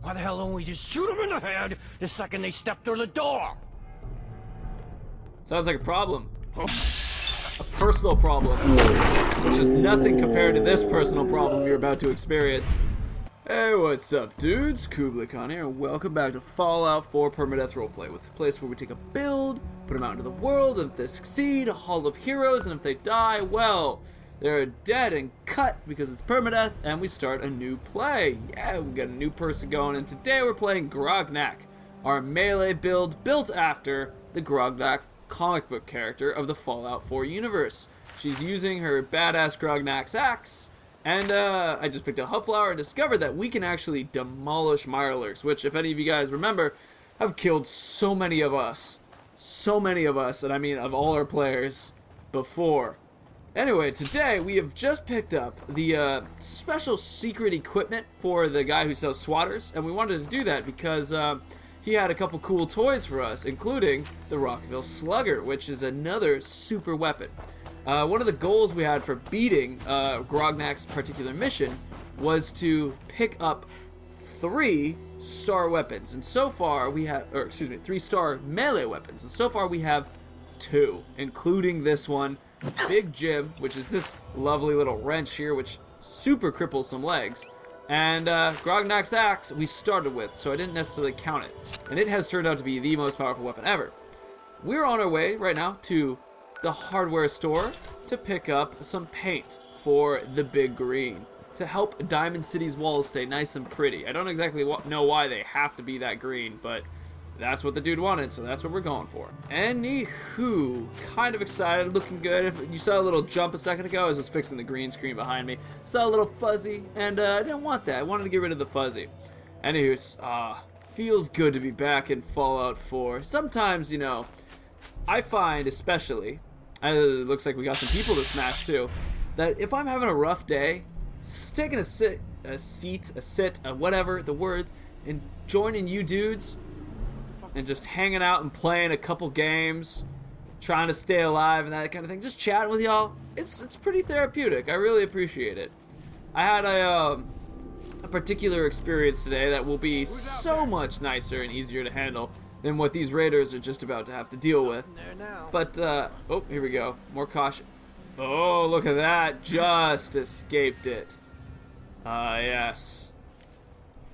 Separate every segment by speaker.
Speaker 1: Why the hell don't we just shoot them in the head the second they step through the door?
Speaker 2: Sounds like a problem. A personal problem, which is nothing compared to this personal problem you're about to experience. Hey, what's up, dudes? Grognak here, and welcome back to Fallout 4 Permadeath Roleplay, with a place where we take a build, put them out into the world, and if they succeed, a hall of heroes, and if they die, well, they're dead and cut because it's permadeath, and we start a new play. Yeah, we got a new person going, and today we're playing Grognak, our melee build built after the Grognak comic book character of the Fallout 4 universe. She's using her badass Grognak's axe, and I just picked a hub flower and discovered that we can actually demolish mirelurks, which, if any of you guys remember, have killed so many of us, and I mean of all our players before. Anyway, today we have just picked up the special secret equipment for the guy who sells swatters, and we wanted to do that because he had a couple cool toys for us, including the Rockville Slugger, which is another super weapon. One of the goals we had for beating Grognak's particular mission was to pick up 3-star weapons, and so far we have, 3-star melee weapons, and so far we have 2, including this one, Big Jim, which is this lovely little wrench here, which super cripples some legs, and Grognak's axe we started with, so I didn't necessarily count it, and it has turned out to be the most powerful weapon ever. We're on our way right now to the hardware store to pick up some paint for the Big Green to help Diamond City's walls stay nice and pretty. I don't exactly know why they have to be that green, but that's what the dude wanted, so that's what we're going for. Anywho, kind of excited, looking good. If you saw a little jump a second ago, I was just fixing the green screen behind me. Saw a little fuzzy, and I didn't want that. I wanted to get rid of the fuzzy. Anywho, feels good to be back in Fallout 4. Sometimes, you know, I find especially, it looks like we got some people to smash too, that if I'm having a rough day, taking a sit, whatever the words, and joining you dudes, and just hanging out and playing a couple games, trying to stay alive and that kind of thing, just chatting with y'all, it's pretty therapeutic. I really appreciate it. I had a particular experience today that will be so much nicer and easier to handle than what these raiders are just about to have to deal with. But, oh, here we go. More caution. Oh, look at that. Just escaped it. Yes.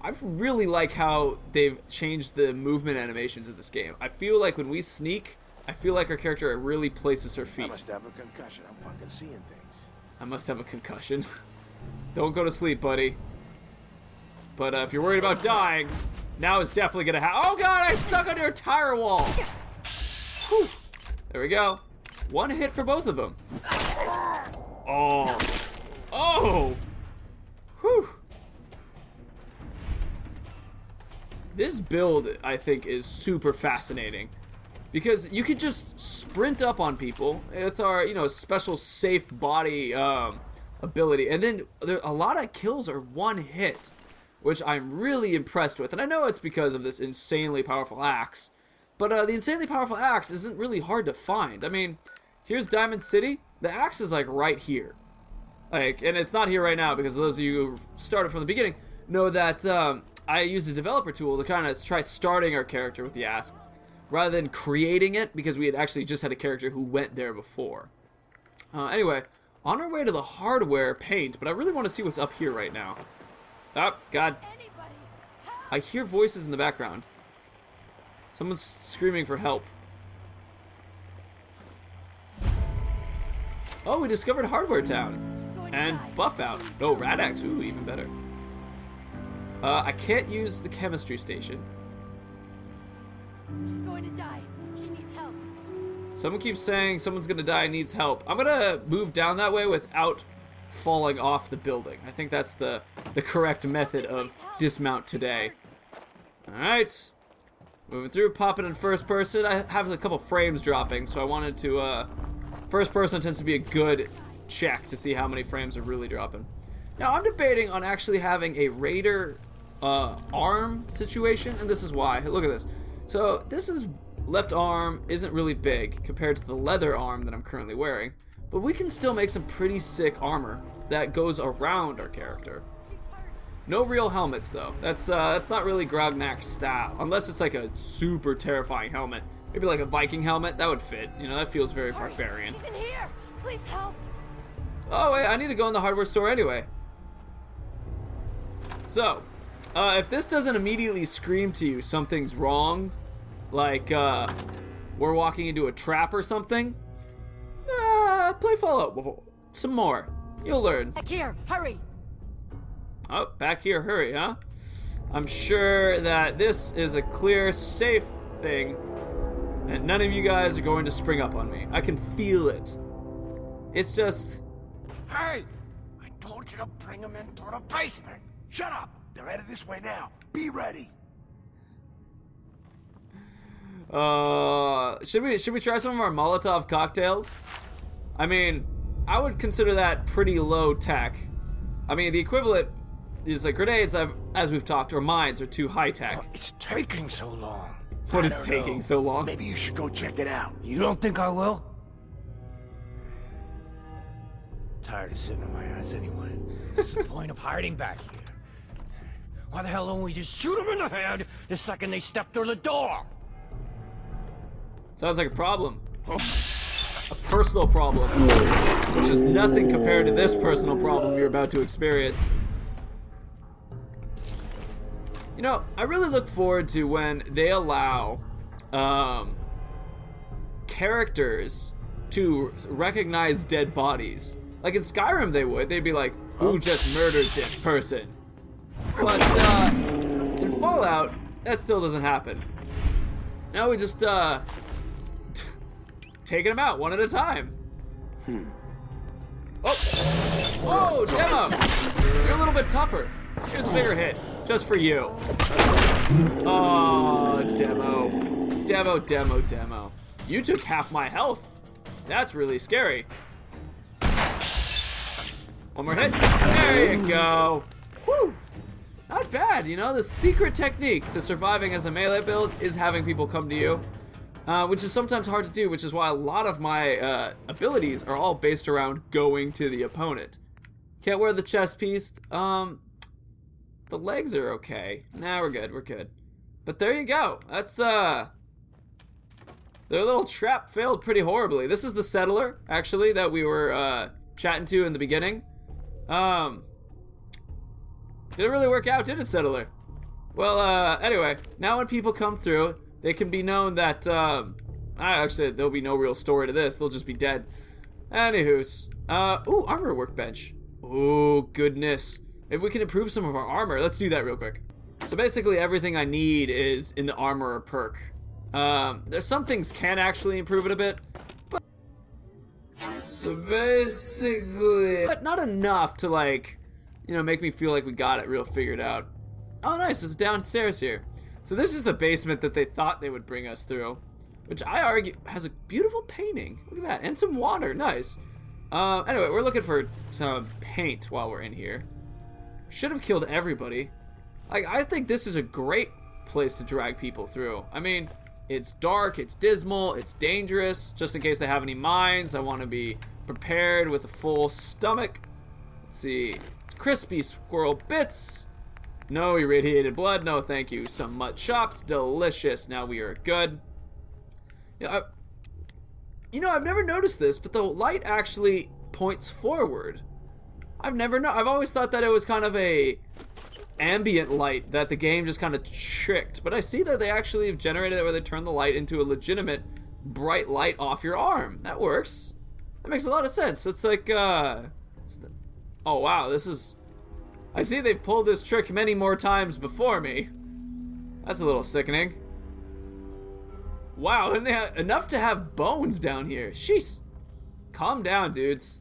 Speaker 2: I really like how they've changed the movement animations of this game. I feel like when we sneak, I feel like our character really places her feet.
Speaker 3: I must have a concussion. I'm fucking seeing things.
Speaker 2: I must have a concussion. Don't go to sleep, buddy. But if you're worried about dying, now it's definitely gonna happen. Oh god, I stuck under a tire wall. Whew. There we go. One hit for both of them. Oh. Oh. Whew. This build, I think, is super fascinating because you could just sprint up on people with our, you know, special safe body ability, and then a lot of kills are one hit, which I'm really impressed with. And I know it's because of this insanely powerful axe, but the insanely powerful axe isn't really hard to find. I mean, here's Diamond City. The axe is like right here, and it's not here right now because those of you who started from the beginning know that I used a developer tool to kind of try starting our character with the axe rather than creating it, because we had actually just had a character who went there before. Anyway, on our way to the hardware paint, but I really want to see what's up here right now. Oh, God. I hear voices in the background. Someone's screaming for help. Oh, we discovered Hardware Town. And Buff Out. Oh, Radax. Ooh, even better. I can't use the chemistry station.
Speaker 4: She's going to die. She needs help.
Speaker 2: Someone keeps saying someone's gonna die and needs help. I'm gonna move down that way without falling off the building. I think that's the correct method of dismount today. Alright. Moving through, popping in first person. I have a couple frames dropping, so I wanted to, first person tends to be a good check to see how many frames are really dropping. Now, I'm debating on actually having a raider arm situation, and this is why. Look at this. So, this is left arm isn't really big compared to the leather arm that I'm currently wearing, but we can still make some pretty sick armor that goes around our character. No real helmets though. That's not really Grognak's style, unless it's like a super terrifying helmet. Maybe like a Viking helmet, that would fit. You know, that feels very barbarian.
Speaker 4: She's in here. Please help.
Speaker 2: Oh wait, I need to go in the hardware store anyway. So, if this doesn't immediately scream to you something's wrong, like we're walking into a trap or something, play Fallout some more. You'll learn.
Speaker 4: Back here. Hurry.
Speaker 2: Oh, back here, hurry, huh? I'm sure that this is a clear, safe thing, and none of you guys are going to spring up on me. I can feel it. It's just...
Speaker 3: Hey! I told you to bring them into the basement! Shut up! They're headed this way now. Be ready!
Speaker 2: Should we try some of our Molotov cocktails? I mean, I would consider that pretty low tech. I mean, the equivalent is like grenades, as we've talked, or mines are too high tech.
Speaker 3: Oh, it's taking so long.
Speaker 2: What
Speaker 3: I
Speaker 2: is
Speaker 3: don't
Speaker 2: taking
Speaker 3: know.
Speaker 2: so long?
Speaker 3: Maybe you should go check it out.
Speaker 1: You don't think I will? Tired of sitting on my ass anyway. What's the point of hiding back here? Why the hell don't we just shoot them in the head the second they step through the door?
Speaker 2: Sounds like a problem. A personal problem, which is nothing compared to this personal problem you're about to experience. You know, I really look forward to when they allow characters to recognize dead bodies. Like in Skyrim they would. They'd be like, who just murdered this person? But in Fallout, that still doesn't happen. Now we just taking them out one at a time. Oh, Demo! You're a little bit tougher. Here's a bigger hit, just for you. Oh, Demo. You took half my health. That's really scary. One more hit. There you go. Woo! Not bad, you know? The secret technique to surviving as a melee build is having people come to you. Which is sometimes hard to do, which is why a lot of my abilities are all based around going to the opponent. Can't wear the chest piece. The legs are okay. Nah, we're good. But there you go. That's, their little trap failed pretty horribly. This is the settler, actually, that we were chatting to in the beginning. Didn't really work out, did it, settler? Well, anyway, now when people come through, they can be known that, actually, there'll be no real story to this. They'll just be dead. Anywho's. Ooh, armor workbench. Ooh, goodness. Maybe we can improve some of our armor. Let's do that real quick. So basically everything I need is in the armor perk. There's some things can actually improve it a bit. But so basically, but not enough to like, you know, make me feel like we got it real figured out. Oh nice, it's downstairs here. So this is the basement that they thought they would bring us through, which I argue has a beautiful painting. Look at that, and some water, nice. Anyway, we're looking for some paint while we're in here. Should have killed everybody. I think this is a great place to drag people through. I mean, it's dark, it's dismal, it's dangerous. Just in case they have any mines, I want to be prepared with a full stomach. Let's see, crispy squirrel bits. No irradiated blood, no thank you. Some mud chops, delicious. Now we are good. You know, I've never noticed this, but the light actually points forward. I've always thought that it was kind of a ambient light that the game just kind of tricked, but I see that they actually have generated it where they turn the light into a legitimate bright light off your arm. That works. That makes a lot of sense. It's like, oh wow, this is... I see they've pulled this trick many more times before me. That's a little sickening. Wow, and they have enough to have bones down here. Sheesh. Calm down, dudes.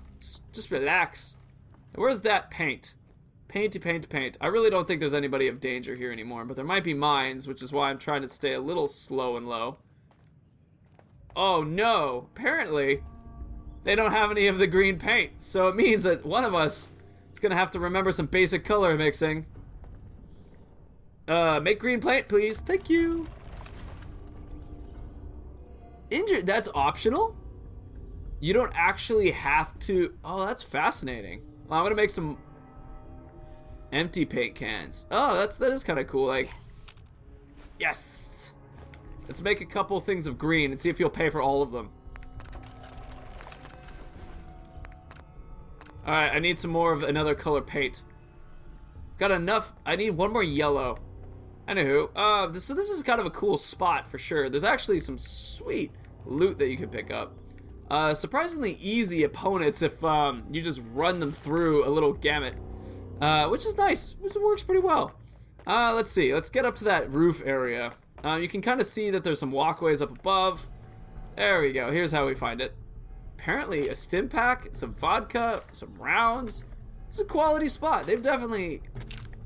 Speaker 2: Just relax. Where's that paint? Paint. I really don't think there's anybody of danger here anymore, but there might be mines, which is why I'm trying to stay a little slow and low. Oh no, apparently they don't have any of the green paint, so it means that one of us is gonna have to remember some basic color mixing. Make green paint, please. Thank you. That's optional? You don't actually have to... Oh, that's fascinating. Well, I'm gonna make some... Empty paint cans. Oh, that is kind of cool. Like, yes. Let's make a couple things of green and see if you'll pay for all of them. All right, I need some more of another color paint. Got enough. I need one more yellow. Anywho, so this is kind of a cool spot for sure. There's actually some sweet loot that you can pick up. Surprisingly easy opponents if you just run them through a little gamut, which is nice. Which works pretty well. Let's see. Let's get up to that roof area. You can kind of see that there's some walkways up above. There we go. Here's how we find it. Apparently a stim pack, some vodka, some rounds. It's a quality spot. They've definitely...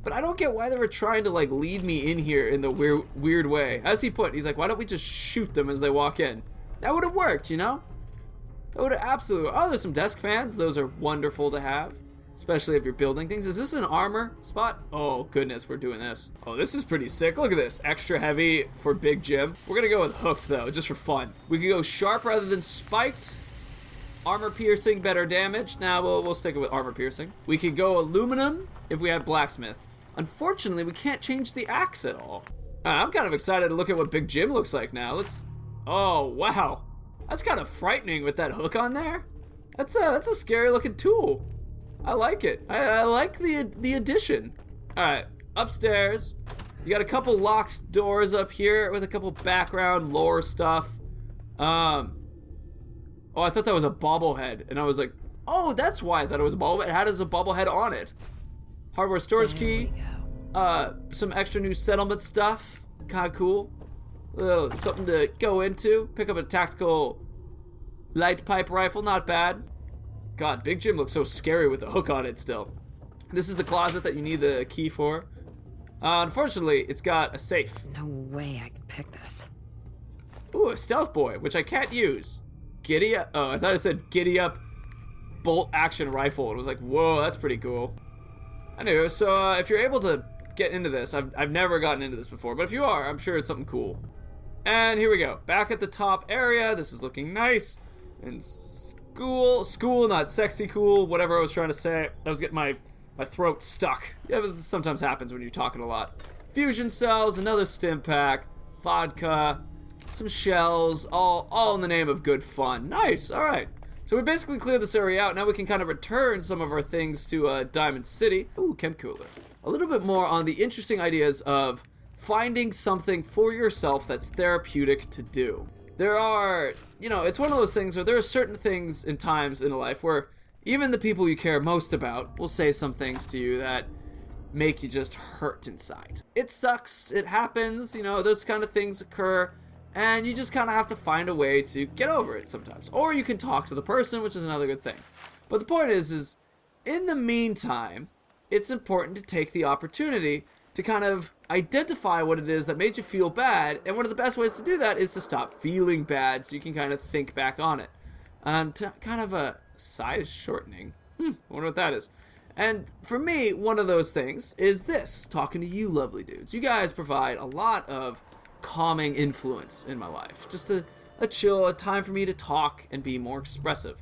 Speaker 2: But I don't get why they were trying to like lead me in here in the weird way. As he put, he's like, why don't we just shoot them as they walk in? That would have worked, you know? That would have absolutely... Oh, there's some desk fans. Those are wonderful to have. Especially if you're building things. Is this an armor spot? Oh, goodness, we're doing this. Oh, this is pretty sick. Look at this. Extra heavy for Big Jim. We're going to go with hooked, though, just for fun. We can go sharp rather than spiked. Armor piercing, better damage. Now we'll stick it with armor piercing. We could go aluminum if we have blacksmith. Unfortunately, we can't change the axe at all. I'm kind of excited to look at what Big Jim looks like now. Let's... Oh, wow. That's kind of frightening with that hook on there. That's a scary looking tool. I like it. I like the addition. All right, upstairs. You got a couple locked doors up here with a couple background lore stuff. Oh, I thought that was a bobblehead, and I was like, oh, that's why I thought it was a bobblehead. It had a bobblehead on it. Hardware storage key. Some extra new settlement stuff. Kind of cool. Something to go into. Pick up a tactical light pipe rifle. Not bad. God, Big Jim looks so scary with the hook on it still. This is the closet that you need the key for. Unfortunately, it's got a safe.
Speaker 4: No way I could pick this.
Speaker 2: Ooh, a stealth boy, which I can't use. Giddy up. Oh, I thought it said giddy up bolt action rifle. It was like, whoa, that's pretty cool. Anyway, so if you're able to get into this, I've never gotten into this before, but if you are, I'm sure it's something cool. And here we go. Back at the top area. This is looking nice. And school, not sexy cool, whatever I was trying to say. I was getting my throat stuck. Yeah, but this sometimes happens when you're talking a lot. Fusion cells, another stim pack, vodka, some shells, all in the name of good fun. Nice, alright. So we basically cleared this area out. Now we can kind of return some of our things to Diamond City. Ooh, chem cooler. A little bit more on the interesting ideas of finding something for yourself that's therapeutic to do. There are, it's one of those things where there are certain things in times in life where even the people you care most about will say some things to you that make you just hurt inside. It sucks, it happens, those kind of things occur, and you just kind of have to find a way to get over it sometimes. Or you can talk to the person, which is another good thing. But the point is in the meantime, it's important to take the opportunity to kind of identify what it is that made you feel bad, and one of the best ways to do that is to stop feeling bad so you can kind of think back on it. Kind of a size shortening. I wonder what that is. And for me, one of those things is this, talking to you lovely dudes. You guys provide a lot of calming influence in my life. Just a chill, a time for me to talk and be more expressive.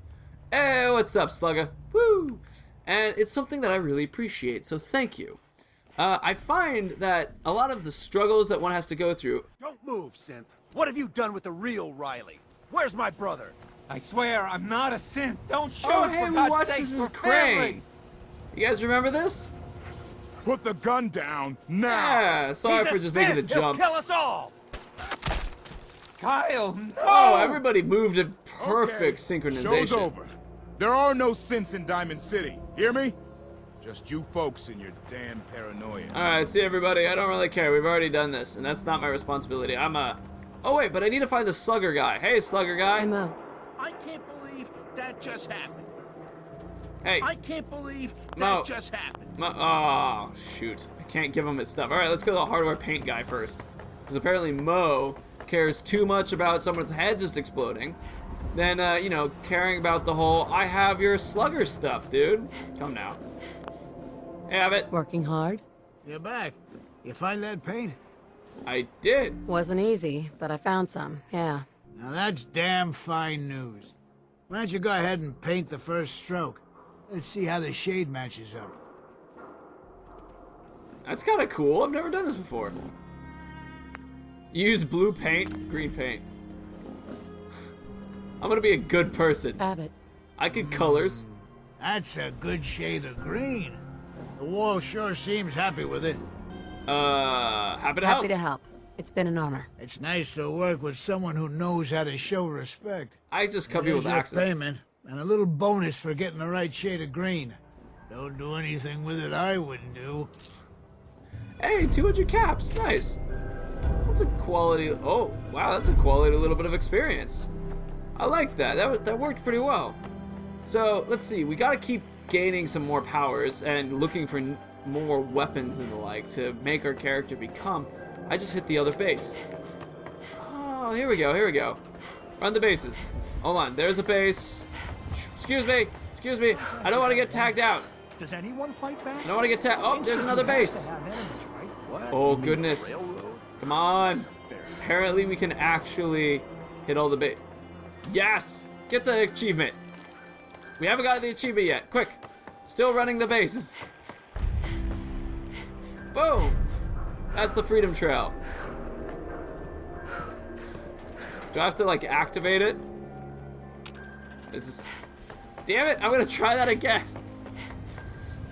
Speaker 2: Hey, what's up, Slugger? Woo! And it's something that I really appreciate, so thank you. I find that a lot of the struggles that one has to go through...
Speaker 3: Don't move, synth. What have you done with the real Riley? Where's my brother?
Speaker 5: I swear, I'm not a synth. Don't shoot,
Speaker 2: Oh, hey,
Speaker 5: for
Speaker 2: we
Speaker 5: God's
Speaker 2: watched
Speaker 5: sake,
Speaker 2: this as
Speaker 5: we're
Speaker 2: Crane.
Speaker 5: family.
Speaker 2: You guys remember this?
Speaker 6: Put the gun down now.
Speaker 2: Yeah, sorry
Speaker 5: He's
Speaker 2: for
Speaker 5: a
Speaker 2: just
Speaker 5: synth.
Speaker 2: making the jump.
Speaker 5: He'll kill us all. Kyle, no!
Speaker 2: Oh, everybody moved in perfect
Speaker 6: Okay,
Speaker 2: synchronization.
Speaker 6: Show's over. There are no synths in Diamond City. Hear me? Just you folks and your damn paranoia.
Speaker 2: Alright, see everybody, I don't really care. We've already done this, and that's not my responsibility. Oh wait, but I need to find the Slugger guy. Hey, Slugger guy.
Speaker 4: I'm out.
Speaker 3: I can't believe that just happened.
Speaker 2: Hey.
Speaker 3: I can't believe that
Speaker 2: Mo.
Speaker 3: just happened.
Speaker 2: Oh, shoot. I can't give him his stuff. Alright, let's go to the hardware paint guy first. Because apparently Mo cares too much about someone's head just exploding than, caring about the whole, I have your Slugger stuff, dude. Come now. Have it.
Speaker 4: Working hard?
Speaker 1: You're back. You find that paint?
Speaker 2: I did.
Speaker 4: Wasn't easy, but I found some, yeah.
Speaker 1: Now that's damn fine news. Why don't you go ahead and paint the first stroke? Let's see how the shade matches up.
Speaker 2: That's kind of cool. I've never done this before. Use blue paint, green paint. I'm gonna be a good person.
Speaker 4: Abbott.
Speaker 2: I could colors.
Speaker 7: That's a good shade of green. The wall sure seems happy with it.
Speaker 2: Happy to help.
Speaker 4: Happy to help. It's been an honor.
Speaker 7: It's nice to work with someone who knows how to show respect.
Speaker 2: I just cut people with
Speaker 7: There's your
Speaker 2: axes.
Speaker 7: payment, and a little bonus for getting the right shade of green. Don't do anything with it I wouldn't do.
Speaker 2: Hey, 200 caps. Nice. That's a quality. Oh, wow. That's a quality little bit of experience. I like that. That worked pretty well. So let's see. We got to keep gaining some more powers and looking for more weapons and the like to make our character become. I just hit the other base. Oh, here we go. Here we go. Run the bases. Hold on. There's a base. Excuse me. Excuse me. I don't want to get tagged out.
Speaker 5: Does anyone fight back?
Speaker 2: I don't want to get tagged. Oh, there's another base. Oh, goodness. Come on. Apparently we can actually hit all the base. Yes! Get the achievement. We haven't got the achievement yet. Quick. Still running the bases. Boom! That's the freedom trail. Do I have to, like, activate it? Is this... Damn it! I'm gonna try that again.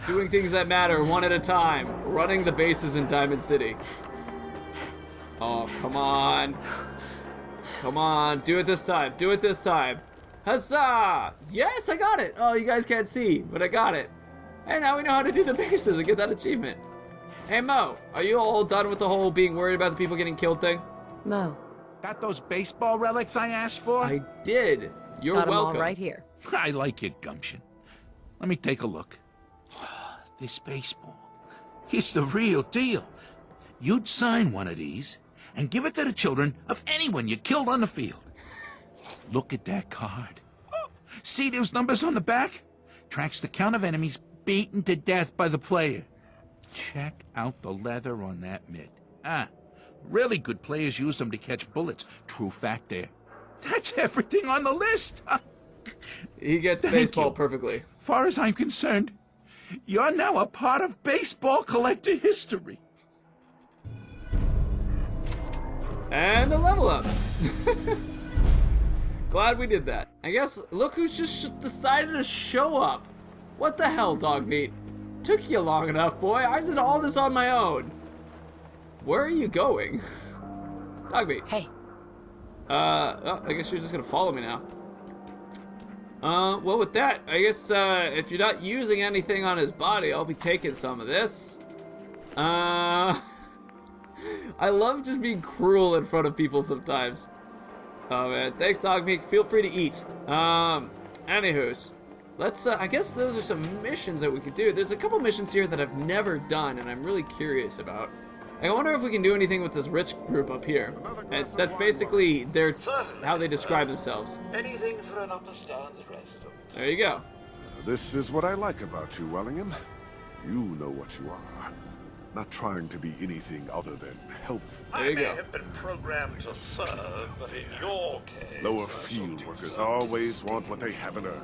Speaker 2: Doing things that matter one at a time. Running the bases in Diamond City. Oh, come on. Come on. Do it this time. Do it this time. Huzzah! Yes, I got it! Oh, you guys can't see, but I got it. Hey, now we know how to do the bases and get that achievement. Hey, Mo, are you all done with the whole being worried about the people getting killed thing?
Speaker 4: Mo.
Speaker 5: Got those baseball relics I asked for?
Speaker 2: I did. You're
Speaker 4: Got 'em
Speaker 2: welcome.
Speaker 4: all right here.
Speaker 5: I like your gumption. Let me take a look. This baseball. It's the real deal. You'd sign one of these and give it to the children of anyone you killed on the field. Look at that card. See those numbers on the back? Tracks the count of enemies beaten to death by the player. Check out the leather on that mitt. Really good players use them to catch bullets. True fact there. That's everything on the list.
Speaker 2: He gets
Speaker 5: Thank
Speaker 2: baseball
Speaker 5: you.
Speaker 2: perfectly.
Speaker 5: Far as I'm concerned, you're now a part of baseball collector history.
Speaker 2: And a level up. Glad we did that. I guess, look who's just decided to show up. What the hell, dog meat? Took you long enough, boy. I did all this on my own. Where are you going? Dog meat.
Speaker 4: Hey.
Speaker 2: Oh, I guess you're just gonna follow me now. Well, with that, I guess, if you're not using anything on his body, I'll be taking some of this. I love just being cruel in front of people sometimes. Oh, man. Thanks, dog meat. Feel free to eat. Anywho's. Let's, I guess those are some missions that we could do. There's a couple missions here that I've never done, and I'm really curious about. I wonder if we can do anything with this rich group up here. And that's basically their how they describe themselves.
Speaker 8: Anything for an upper stand resident.
Speaker 2: There you go.
Speaker 9: This is what I like about you, Wellingham. You know what you are. Not trying to be anything other than helpful.
Speaker 2: There you
Speaker 8: I may
Speaker 2: go.
Speaker 8: have been programmed to serve, but in your case,
Speaker 9: Lower
Speaker 8: I shall
Speaker 9: field
Speaker 8: do
Speaker 9: workers
Speaker 8: so
Speaker 9: always
Speaker 8: discreetly.
Speaker 9: want what they haven't earned.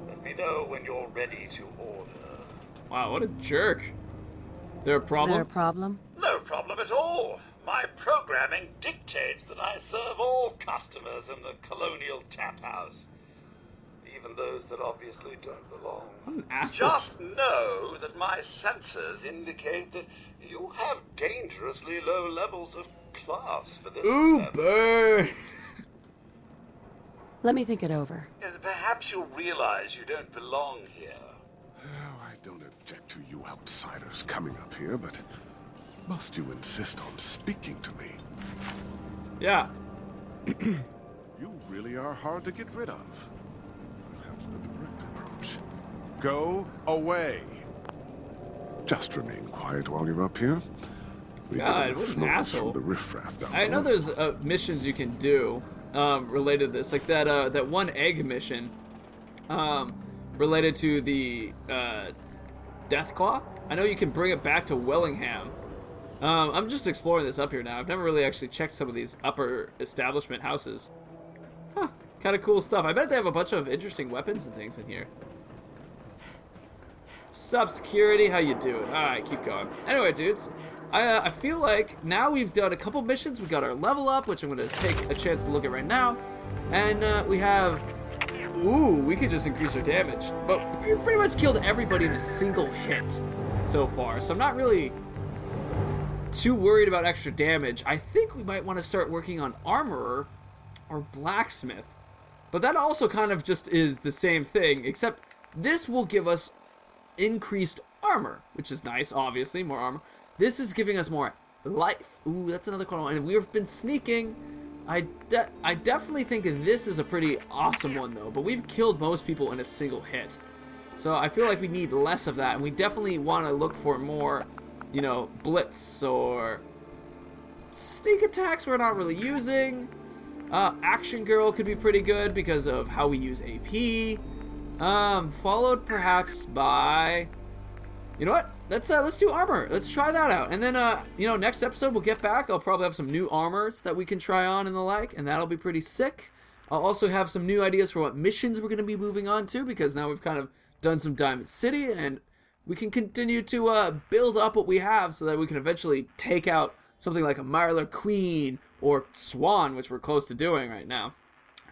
Speaker 8: Let me know when you're ready to order.
Speaker 2: Wow, what a jerk. There a problem?
Speaker 4: There a problem?
Speaker 8: No problem at all. My programming dictates that I serve all customers in the colonial tap house. Even those that obviously don't belong.
Speaker 2: What an asshole.
Speaker 8: Just know that my sensors indicate that you have dangerously low levels of class for this
Speaker 2: Ooh,
Speaker 8: service.
Speaker 2: burn.
Speaker 4: Let me think it over.
Speaker 8: Perhaps you'll realize you don't belong here.
Speaker 9: Oh, I don't object to you outsiders coming up here, but must you insist on speaking to me?
Speaker 2: Yeah.
Speaker 9: You really are hard to get rid of. Perhaps the direct approach. Go away. Just remain quiet while you're up here. We
Speaker 2: God,
Speaker 9: got
Speaker 2: what an
Speaker 9: floats
Speaker 2: asshole.
Speaker 9: from the riffraff down
Speaker 2: I know
Speaker 9: below.
Speaker 2: there's missions you can do related to this, like that one egg mission related to the Deathclaw. I know you can bring it back to Wellingham. I'm just exploring this up here now. I've never really actually checked some of these upper establishment houses. Huh, kind of cool stuff. I bet they have a bunch of interesting weapons and things in here. Sup, security? How you doing? Alright, keep going. Anyway, dudes, I feel like now we've done a couple missions. We got our level up, which I'm going to take a chance to look at right now. And we have... Ooh, we could just increase our damage. But we've pretty much killed everybody in a single hit so far. So I'm not really too worried about extra damage. I think we might want to start working on armorer or blacksmith. But that also kind of just is the same thing, except this will give us increased armor, which is nice, obviously, more armor. This is giving us more life. Ooh, that's another cool one. And we've been sneaking. I definitely think this is a pretty awesome one, though. But we've killed most people in a single hit. So I feel like we need less of that. And we definitely want to look for more, you know, blitz or sneak attacks we're not really using. Action Girl could be pretty good because of how we use AP. Followed perhaps by... You know what? Let's do armor. Let's try that out. And then, you know, next episode we'll get back. I'll probably have some new armors that we can try on and the like, and that'll be pretty sick. I'll also have some new ideas for what missions we're going to be moving on to, because now we've kind of done some Diamond City, and we can continue to build up what we have so that we can eventually take out something like a Mirelurk Queen or Swan, which we're close to doing right now.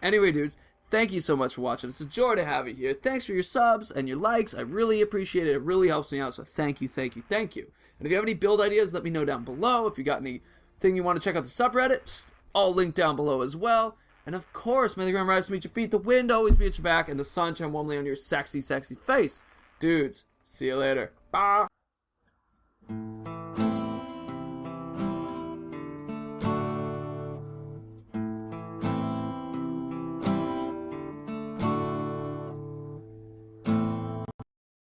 Speaker 2: Anyway, dudes, thank you so much for watching. It's a joy to have you here. Thanks for your subs and your likes. I really appreciate it. It really helps me out, so thank you, thank you, thank you. And if you have any build ideas, let me know down below. If you got anything you want to check out the subreddit, all linked down below as well. And of course, may the ground rise to meet your feet, the wind always be at your back, and the sun shine warmly on your sexy, sexy face. Dudes, see you later. Bye.